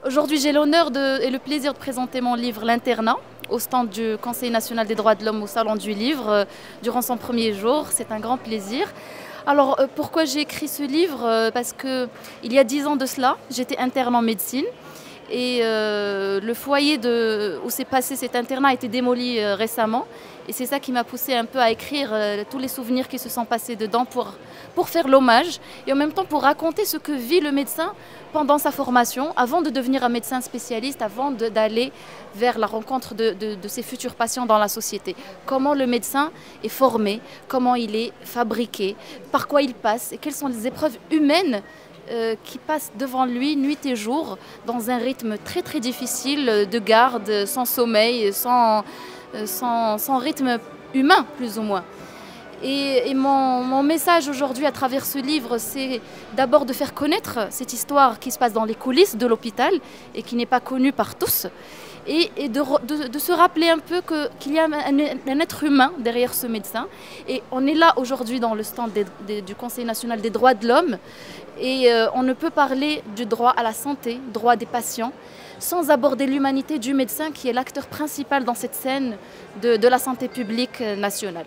Aujourd'hui, j'ai l'honneur et le plaisir de présenter mon livre L'Internat au stand du Conseil national des droits de l'homme au Salon du Livre durant son premier jour. C'est un grand plaisir. Alors, pourquoi j'ai écrit ce livre? Parce qu'il y a 10 ans de cela, j'étais interne en médecine. Et le foyer où s'est passé cet internat a été démoli récemment. Et c'est ça qui m'a poussé un peu à écrire tous les souvenirs qui se sont passés dedans pour faire l'hommage et en même temps pour raconter ce que vit le médecin pendant sa formation, avant de devenir un médecin spécialiste, avant d'aller vers la rencontre de ses futurs patients dans la société. Comment le médecin est formé, comment il est fabriqué, par quoi il passe et quelles sont les épreuves humaines qui passent devant lui nuit et jour dans un rythme très très difficile de garde, sans sommeil, sans rythme humain plus ou moins. Et mon message aujourd'hui à travers ce livre, c'est d'abord de faire connaître cette histoire qui se passe dans les coulisses de l'hôpital et qui n'est pas connue par tous. Et de se rappeler un peu qu'il y a un être humain derrière ce médecin. Et on est là aujourd'hui dans le stand du Conseil national des droits de l'homme. Et on ne peut parler du droit à la santé, droit des patients, sans aborder l'humanité du médecin qui est l'acteur principal dans cette scène de la santé publique nationale.